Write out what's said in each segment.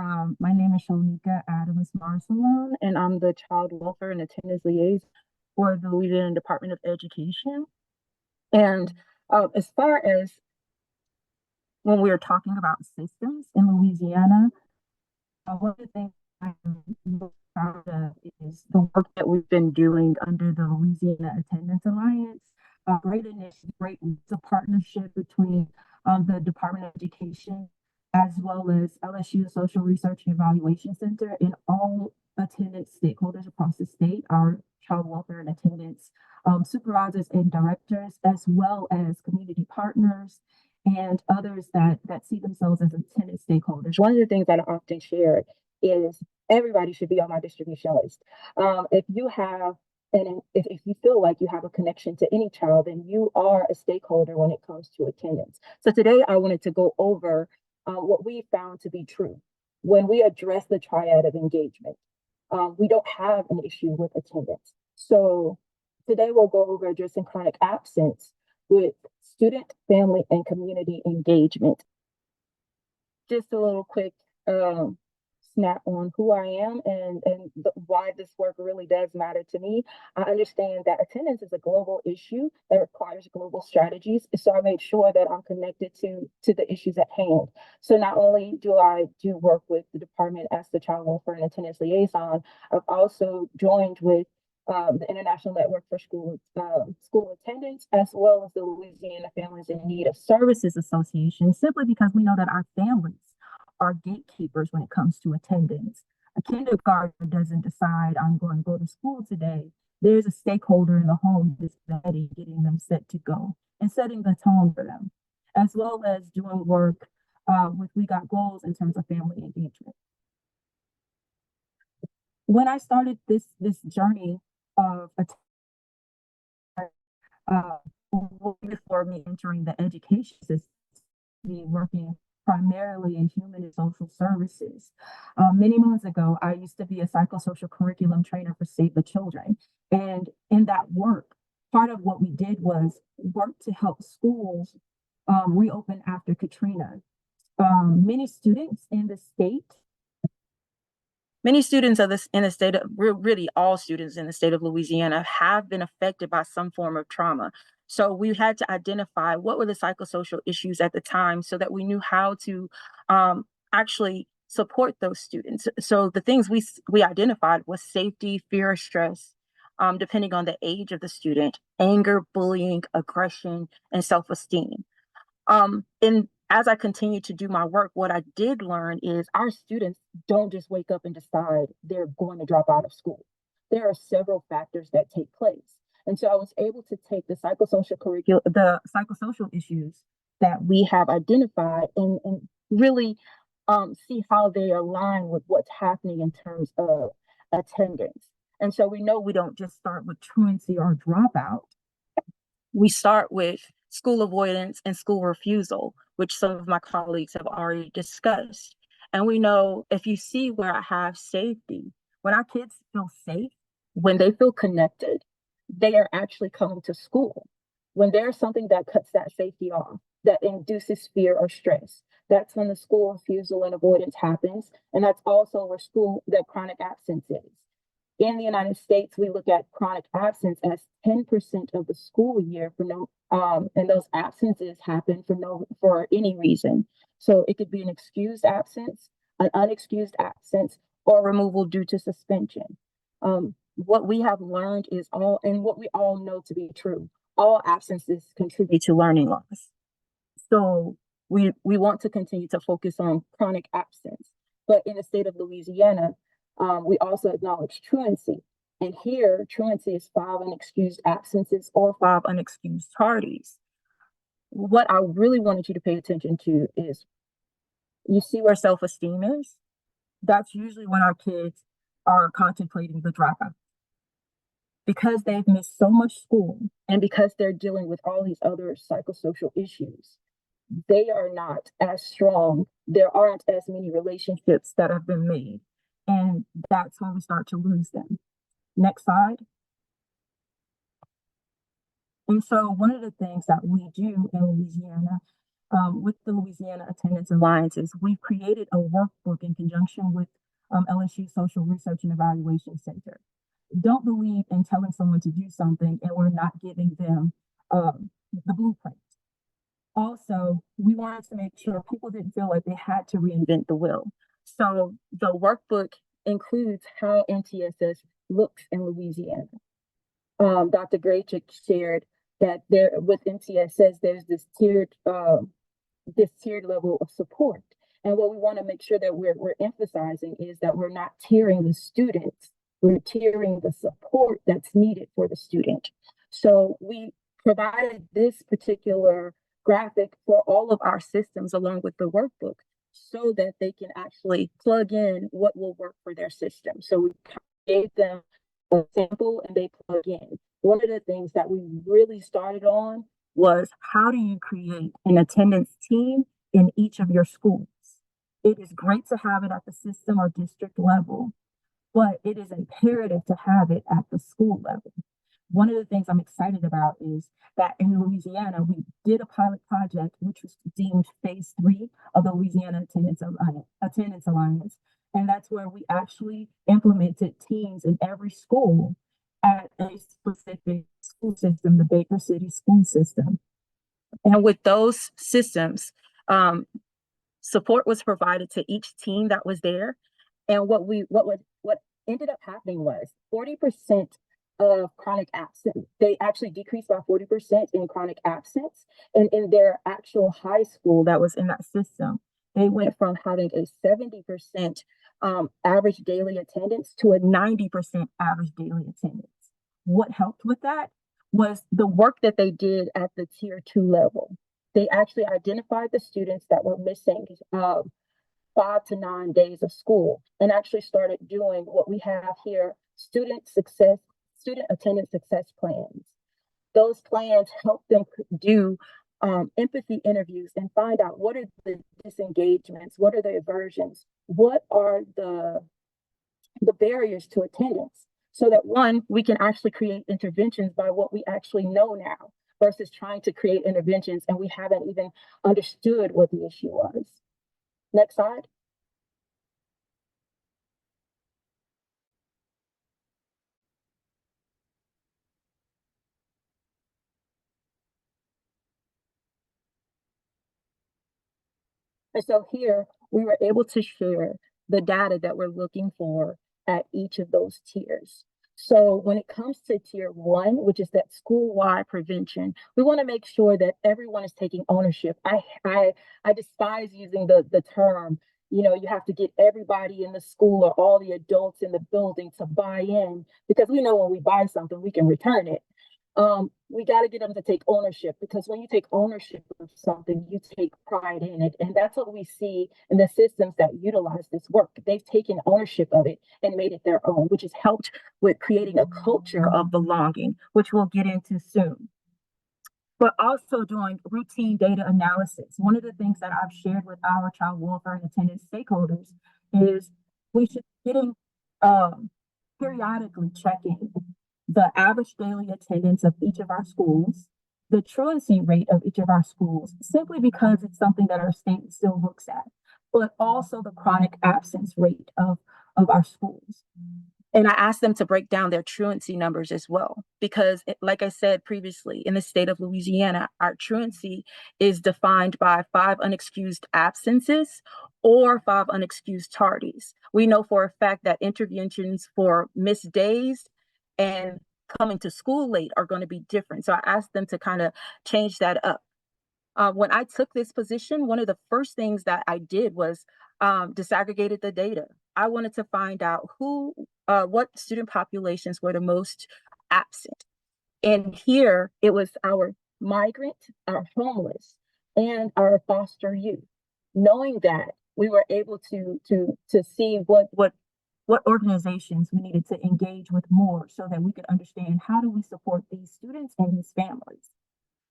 My name is Shelneka Adams-Marsalon, and I'm the Child Welfare and Attendance Liaison for the Louisiana Department of Education. And as far as when we are talking about systems in Louisiana, one of the things I'm most proud of is the work that we've been doing under the Louisiana Attendance Alliance. Great initiative, great it's a partnership between the Department of Education as well as LSU Social Research and Evaluation Center and all attendance stakeholders across the state, our child welfare and attendance supervisors and directors, as well as community partners and others that see themselves as attendance stakeholders. One of the things that I often share is everybody should be on my distribution list. If you have and if you feel like you have a connection to any child, then you are a stakeholder when it comes to attendance. So today I wanted to go over what we found to be true. When we address the triad of engagement, we don't have an issue with attendance. So today we'll go over addressing chronic absence with student, family, and community engagement. Just a little quick snap on who I am and why this work really does matter to me. I understand that attendance is a global issue that requires global strategies. So I made sure that I'm connected to the issues at hand. So not only do I do work with the department as the Child Welfare and Attendance Liaison, I've also joined with the International Network for School Attendance, as well as the Louisiana Families in Need of Services Association, simply because we know that our families are gatekeepers when it comes to attendance. A kindergartner doesn't decide I'm going to go to school today. There's a stakeholder in the home that's ready, getting them set to go and setting the tone for them, as well as doing work with We Got Goals in terms of family engagement. When I started this journey of before me entering the education system, working primarily in human and social services. Many moons ago, I used to be a psychosocial curriculum trainer for Save the Children. And in that work, part of what we did was work to help schools reopen after Katrina. Many students in the state Many students of this in the state of really all students in the state of Louisiana have been affected by some form of trauma. So we had to identify what were the psychosocial issues at the time so that we knew how to actually support those students. So the things we identified was safety, fear, stress, depending on the age of the student, anger, bullying, aggression, and self-esteem. And as I continue to do my work, what I did learn is our students don't just wake up and decide they're going to drop out of school. There are several factors that take place. And so I was able to take the the psychosocial issues that we have identified and really see how they align with what's happening in terms of attendance. And so we know we don't just start with truancy or dropout. We start with school avoidance and school refusal, which some of my colleagues have already discussed. And we know if you see where I have safety, when our kids feel safe, when they feel connected, they are actually coming to school. When there's something that cuts that safety off, that induces fear or stress, that's when the school refusal and avoidance happens. And that's also where that chronic absence is. In the United States, we look at chronic absence as 10% of the school year and those absences happen for any reason. So it could be an excused absence, an unexcused absence, or removal due to suspension. What we have learned is what we all know to be true. All absences contribute to learning loss. So we want to continue to focus on chronic absence. But in the state of Louisiana, we also acknowledge truancy. And here, truancy is 5 unexcused absences or 5 unexcused tardies. What I really wanted you to pay attention to is you see where self-esteem is? That's usually when our kids are contemplating the dropout. Because they've missed so much school and because they're dealing with all these other psychosocial issues, they are not as strong. There aren't as many relationships that have been made. And that's when we start to lose them. Next slide. And so one of the things that we do in Louisiana with the Louisiana Attendance Alliances, we've created a workbook in conjunction with LSU Social Research and Evaluation Center. Don't believe in telling someone to do something and we're not giving them the blueprint. Also, we wanted to make sure people didn't feel like they had to reinvent the wheel. So the workbook includes how MTSS looks in Louisiana. Dr. Graychick shared that there with MTSS, there's this tiered level of support. And what we want to make sure that we're emphasizing is that we're not tiering the students, we're tiering the support that's needed for the student. So we provided this particular graphic for all of our systems along with the workbook so that they can actually plug in what will work for their system. So we gave them a sample and they plug in. One of the things that we really started on was how do you create an attendance team in each of your schools? It is great to have it at the system or district level, but it is imperative to have it at the school level. One of the things I'm excited about is that in Louisiana, we did a pilot project, which was deemed phase 3 of the Louisiana Attendance Alliance. And that's where we actually implemented teams in every school at a specific school system, the Baker City school system. And with those systems, support was provided to each team that was there. And what ended up happening was 40% of chronic absence. They actually decreased by 40% in chronic absence. And in their actual high school that was in that system, they went from having a 70% average daily attendance to a 90% average daily attendance. What helped with that was the work that they did at the tier 2 level. They actually identified the students that were missing 5 to 9 days of school and actually started doing what we have here, student attendance success plans. Those plans help them do empathy interviews and find out what are the disengagements, what are the aversions, what are the barriers to attendance, so that one, we can actually create interventions by what we actually know now versus trying to create interventions and we haven't even understood what the issue was. Next slide. And so here we were able to share the data that we're looking for at each of those tiers. So when it comes to tier 1, which is that school-wide prevention, we want to make sure that everyone is taking ownership. I despise using the term, you know, you have to get everybody in the school or all the adults in the building to buy in, because we know when we buy something, we can return it. We got to get them to take ownership, because when you take ownership of something, you take pride in it. And that's what we see in the systems that utilize this work. They've taken ownership of it and made it their own, which has helped with creating a culture of belonging, which we'll get into soon. But also doing routine data analysis. One of the things that I've shared with our child welfare and attendance stakeholders is we should be getting periodically checking the average daily attendance of each of our schools, the truancy rate of each of our schools, simply because it's something that our state still looks at, but also the chronic absence rate of our schools. And I asked them to break down their truancy numbers as well, because like I said previously, in the state of Louisiana, our truancy is defined by 5 unexcused absences or 5 unexcused tardies. We know for a fact that interventions for missed days and coming to school late are going to be different. So I asked them to kind of change that up. When I took this position, one of the first things that I did was disaggregated the data. I wanted to find out what student populations were the most absent. And here it was our migrant, our homeless, and our foster youth. Knowing that, we were able to see what organizations we needed to engage with more so that we could understand how do we support these students and these families.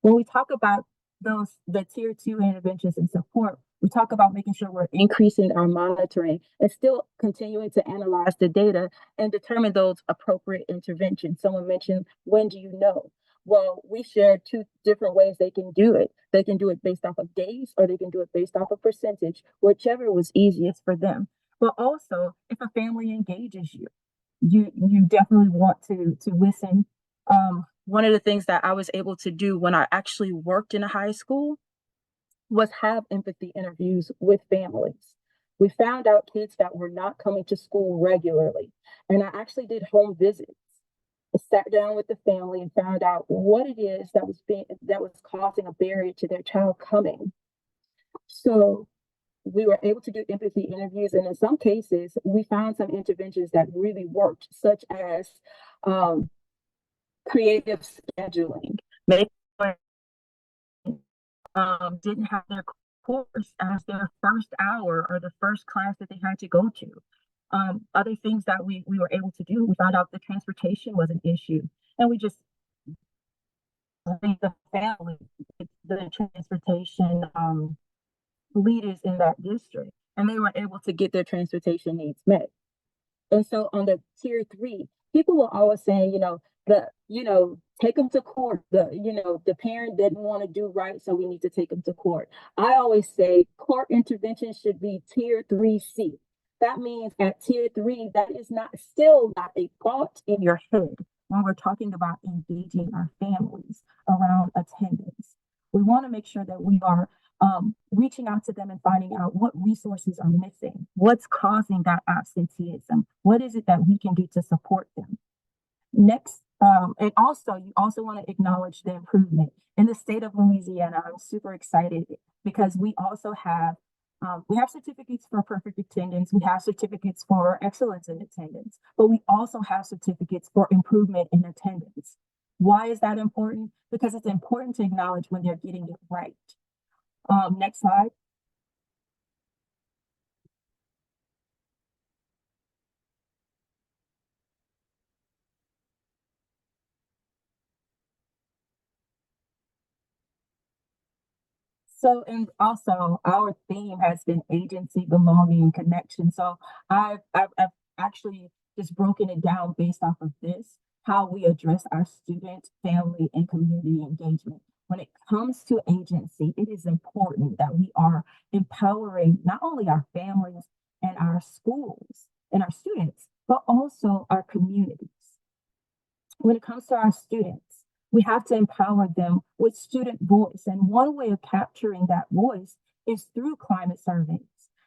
When we talk about the tier 2 interventions and support, we talk about making sure we're increasing our monitoring and still continuing to analyze the data and determine those appropriate interventions. Someone mentioned, when do you know? Well, we shared two different ways they can do it. They can do it based off of days, or they can do it based off of percentage, whichever was easiest for them. But also, if a family engages you, you definitely want to listen. One of the things that I was able to do when I actually worked in a high school was have empathy interviews with families. We found out kids that were not coming to school regularly, and I actually did home visits. I sat down with the family and found out what it is that was causing a barrier to their child coming. So we were able to do empathy interviews, and in some cases, we found some interventions that really worked, such as um, creative scheduling, making didn't have their course as their first hour or the first class that they had to go to. Other things that we were able to do, we found out the transportation was an issue, and we just the family, the transportation leaders in that district, and they were able to get their transportation needs met. And so on the tier 3, people were always saying, take them to court. The parent didn't want to do right, so we need to take them to court. I always say court intervention should be tier 3C. That means at tier 3, that is still not a thought in your head when we're talking about engaging our families around attendance. We want to make sure that we are reaching out to them and finding out what resources are missing, what's causing that absenteeism, what is it that we can do to support them. Next, and also, you also want to acknowledge the improvement. In the state of Louisiana, I'm super excited because we have certificates for perfect attendance, we have certificates for excellence in attendance, but we also have certificates for improvement in attendance. Why is that important? Because it's important to acknowledge when they're getting it right. Next slide. So, and also our theme has been agency, belonging, and connection. So I've actually just broken it down based off of this, how we address our student, family, and community engagement. When it comes to agency, it is important that we are empowering not only our families and our schools and our students, but also our communities. When it comes to our students, we have to empower them with student voice. And one way of capturing that voice is through climate surveys.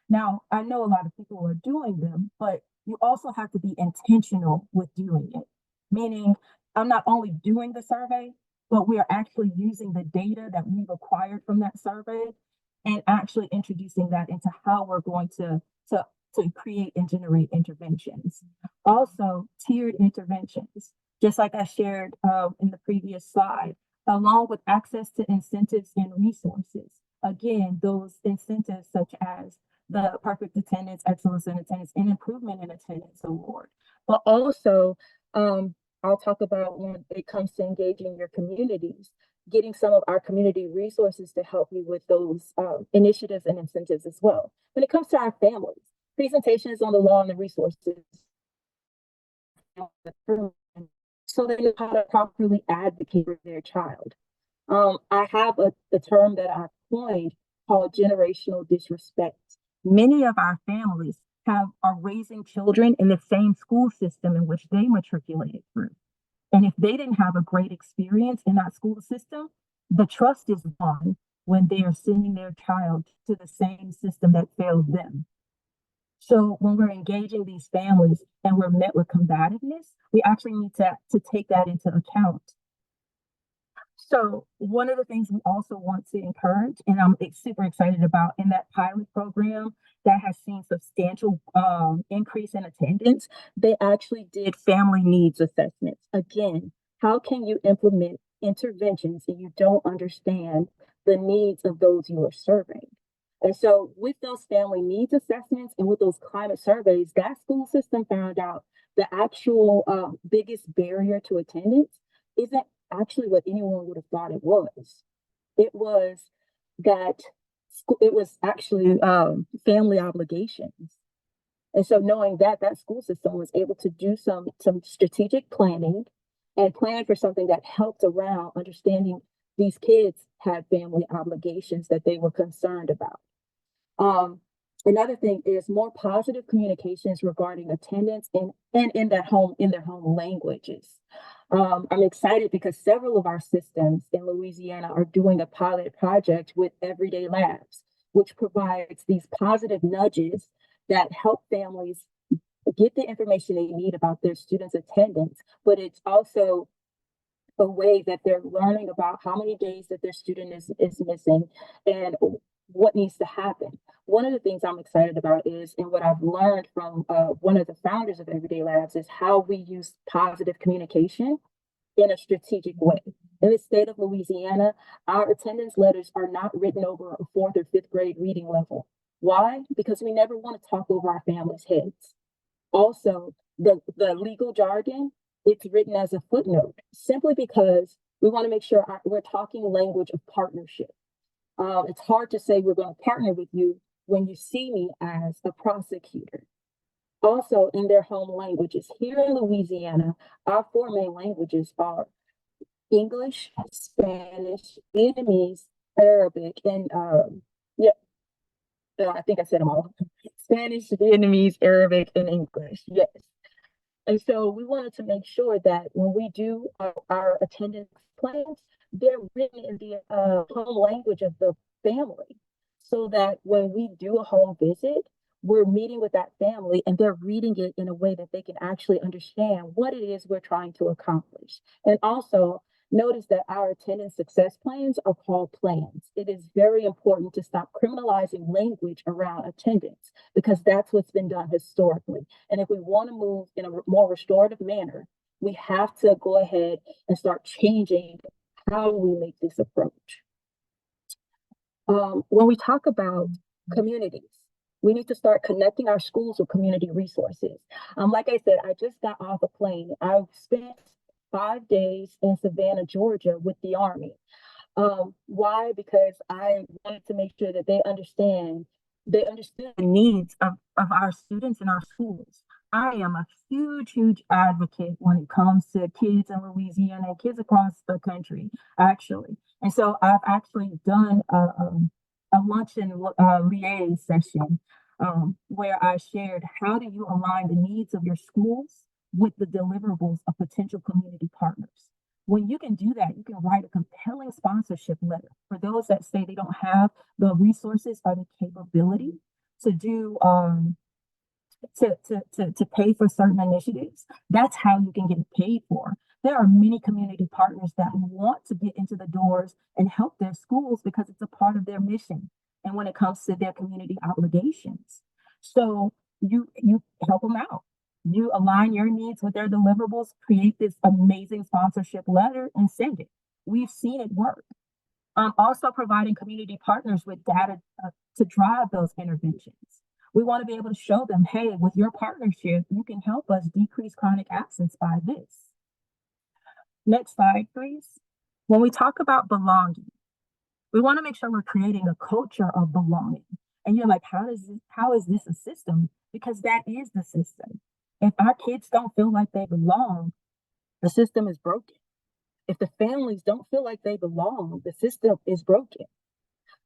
Now, I know a lot of people are doing them, but you also have to be intentional with doing it. Meaning, I'm not only doing the survey, but we are actually using the data that we've acquired from that survey and actually introducing that into how we're going to create and generate interventions. Also, tiered interventions, just like I shared in the previous slide, along with access to incentives and resources. Again, those incentives such as the Perfect Attendance, Excellence in Attendance, and Improvement in Attendance Award. But also, I'll talk about when it comes to engaging your communities, getting some of our community resources to help you with those initiatives and incentives as well. When it comes to our families, presentations on the law and the resources, so they know how to properly advocate for their child. I have a term that I coined called generational disrespect. Many of our families are raising children in the same school system in which they matriculated through. And if they didn't have a great experience in that school system, the trust is gone when they are sending their child to the same system that failed them. So when we're engaging these families and we're met with combativeness, we actually need to take that into account. So one of the things we also want to encourage, and I'm super excited about in that pilot program that has seen substantial increase in attendance, they actually did family needs assessments. Again, how can you implement interventions if you don't understand the needs of those you are serving? And so with those family needs assessments and with those climate surveys, that school system found out the actual biggest barrier to attendance isn't actually what anyone would have thought it was. It was that it was actually family obligations. And so knowing that, that school system was able to do some strategic planning and plan for something that helped around understanding these kids had family obligations that they were concerned about. Um, Another thing is more positive communications regarding attendance and in that home in their home languages. I'm excited because several of our systems in Louisiana are doing a pilot project with Everyday Labs, which provides these positive nudges that help families get the information they need about their students' attendance, but it's also a way that they're learning about how many days that their student is missing and what needs to happen. One of the things I'm excited about is, and what I've learned from one of the founders of Everyday Labs, is how we use positive communication in a strategic way. In the state of Louisiana, our attendance letters are not written over a fourth or fifth grade reading level. Why? Because we never want to talk over our families' heads. Also, the legal jargon, it's written as a footnote, simply because we want to make sure we're talking language of partnership. It's hard to say we're going to partner with you when you see me as a prosecutor. Also, in their home languages, here in Louisiana, our four main languages are English, Spanish, Vietnamese, Arabic, and yeah, I think I said them all. Spanish, Vietnamese, Arabic, and English. Yes. And so we wanted to make sure that when we do our attendance plans, they're written in the home language of the family, so that when we do a home visit, we're meeting with that family and they're reading it in a way that they can actually understand what it is we're trying to accomplish. And also, notice that our attendance success plans are called plans. It is very important to stop criminalizing language around attendance, because that's what's been done historically. And if we want to move in a more restorative manner, we have to go ahead and start changing how we make this approach. When we talk about communities, we need to start connecting our schools with community resources. Like I said, I just got off a plane. I've spent 5 days in Savannah, Georgia with the Army. Why? Because I wanted to make sure that they understood the needs of our students in our schools. I am a huge advocate when it comes to kids in Louisiana and kids across the country, actually. And so I've actually done a luncheon liaison session where I shared, how do you align the needs of your schools with the deliverables of potential community partners? When you can do that, you can write a compelling sponsorship letter for those that say they don't have the resources or the capability to do to pay for certain initiatives. That's how you can get paid for. There are many community partners that want to get into the doors and help their schools because it's a part of their mission and when it comes to their community obligations. So you help them out. You align your needs with their deliverables, create this amazing sponsorship letter, and send it. We've seen it work. Also providing community partners with data to drive those interventions. We want to be able to show them, hey, with your partnership, you can help us decrease chronic absence by this. Next slide, please. When we talk about belonging, we want to make sure we're creating a culture of belonging. And you're like, how is this a system? Because that is the system. If our kids don't feel like they belong, the system is broken. If the families don't feel like they belong, the system is broken.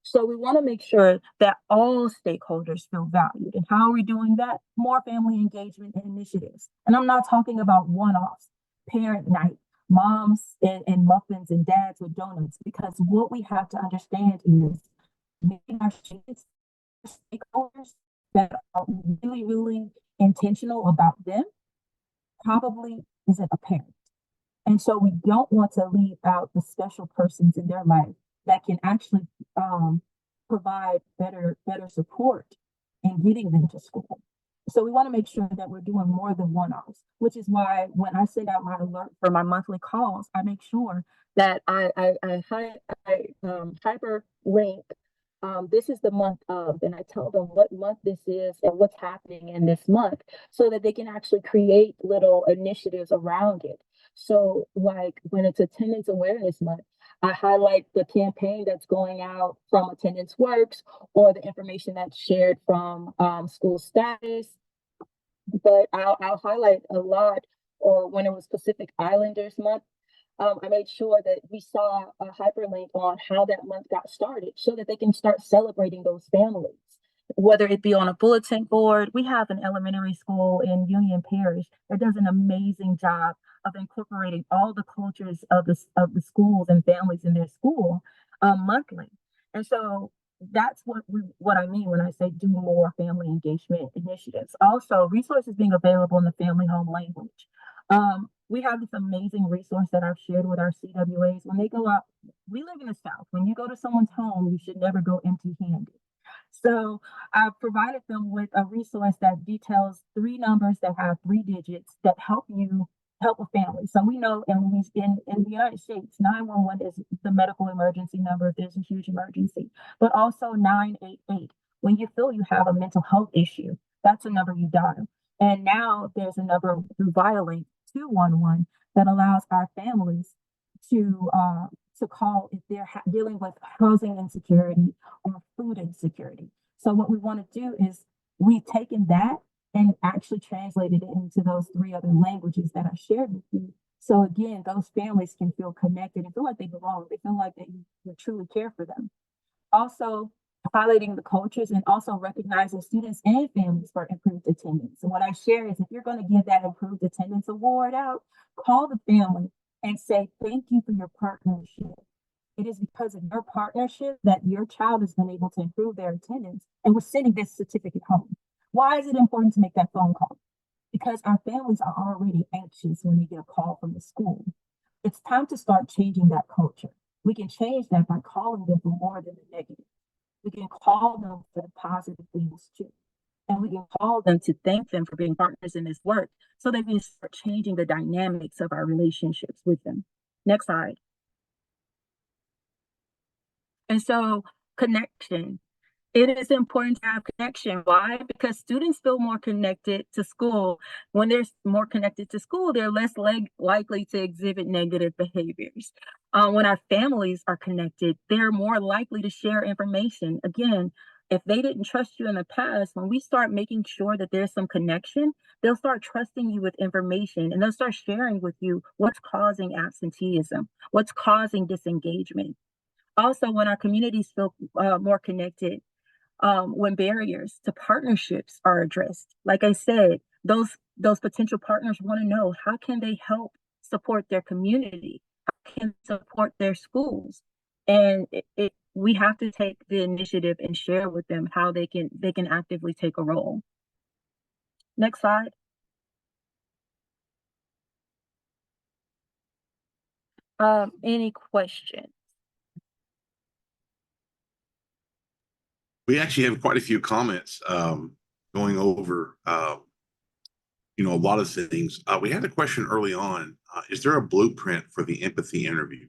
So we want to make sure that all stakeholders feel valued. And how are we doing that? More family engagement and initiatives. And I'm not talking about one-offs, parent night, moms and muffins and dads with donuts, because what we have to understand is making our students stakeholders that are really intentional about them probably isn't apparent. And so we don't want to leave out the special persons in their life that can actually provide better support in getting them to school. So we want to make sure that we're doing more than one-offs, which is why when I send out my alert for my monthly calls, I make sure that I hyperlink. This is the month of, and I tell them what month this is and what's happening in this month, so that they can actually create little initiatives around it. So, like when it's Attendance Awareness Month, I highlight the campaign that's going out from Attendance Works or the information that's shared from school status. But I'll highlight a lot or when it was Pacific Islanders Month, I made sure that we saw a hyperlink on how that month got started so that they can start celebrating those families. Whether it be on a bulletin board, we have an elementary school in Union Parish that does an amazing job of incorporating all the cultures of the schools and families in their school monthly. And so that's what I mean when I say do more family engagement initiatives. Also, resources being available in the family home language. We have this amazing resource that I've shared with our CWAs. When they go out, we live in the South. When you go to someone's home, you should never go empty-handed. So I've provided them with a resource that details three numbers that have three digits that help a family. So we know in the United States, 911 is the medical emergency number if there's a huge emergency, but also 988. When you feel you have a mental health issue, that's a number you dial. And now there's a number through Violink 211 that allows our families to call if they're dealing with housing insecurity or food insecurity. So what we want to do is we've taken that and actually translated it into those three other languages that I shared with you. So again, those families can feel connected and feel like they belong. They feel like that you truly care for them. Also, highlighting the cultures and also recognizing students and families for improved attendance. And what I share is if you're going to give that improved attendance award out, call the family and say, thank you for your partnership. It is because of your partnership that your child has been able to improve their attendance, and we're sending this certificate home. Why is it important to make that phone call? Because our families are already anxious when they get a call from the school. It's time to start changing that culture. We can change that by calling them for more than the negative. We can call them for the positive things too. And we can call them to thank them for being partners in this work so that we can start changing the dynamics of our relationships with them. Next slide. And so connection. It is important to have connection. Why? Because students feel more connected to school. When they're more connected to school, they're less likely to exhibit negative behaviors. When our families are connected, they're more likely to share information. Again, if they didn't trust you in the past, when we start making sure that there's some connection, they'll start trusting you with information and they'll start sharing with you what's causing absenteeism, what's causing disengagement. Also, when our communities feel more connected, when barriers to partnerships are addressed, like I said, those potential partners want to know how can they help support their community, how can support their schools, and we have to take the initiative and share with them how they can actively take a role. Next slide. Any questions? We actually have quite a few comments going over, a lot of things. We had a question early on. Is there a blueprint for the empathy interview?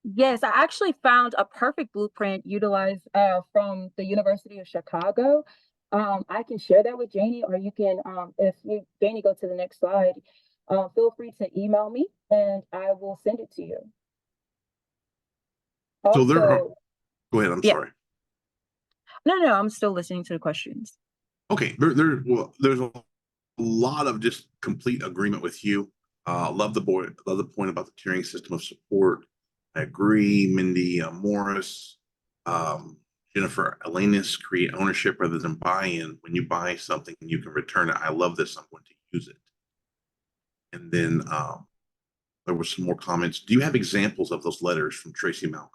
Yes, I actually found a perfect blueprint utilized from the University of Chicago. I can share that with Janie, or you can, if you, Janie, go to the next slide, feel free to email me and I will send it to you. Also, so there are, go ahead, I'm sorry. No, I'm still listening to the questions. Okay, there's a lot of just complete agreement with you. Love the point about the tiering system of support. I agree. Mindy Morris, Jennifer Alanis, create ownership rather than buy-in. When you buy something, you can return it. I love this. I'm going to use it. And then there were some more comments. Do you have examples of those letters from Tracy Malcolm?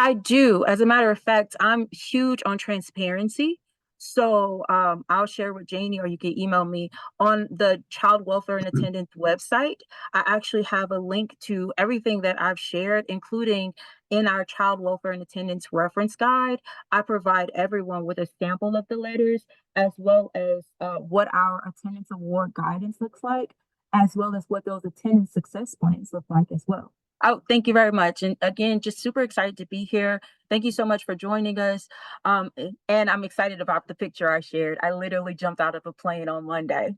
I do. As a matter of fact, I'm huge on transparency. So I'll share with Janie, or you can email me on the Child Welfare and Attendance website. I actually have a link to everything that I've shared, including in our Child Welfare and Attendance reference guide. I provide everyone with a sample of the letters, as well as what our attendance award guidance looks like, as well as what those attendance success plans look like as well. Oh, thank you very much. And again, just super excited to be here. Thank you so much for joining us. And I'm excited about the picture I shared. I literally jumped out of a plane on Monday.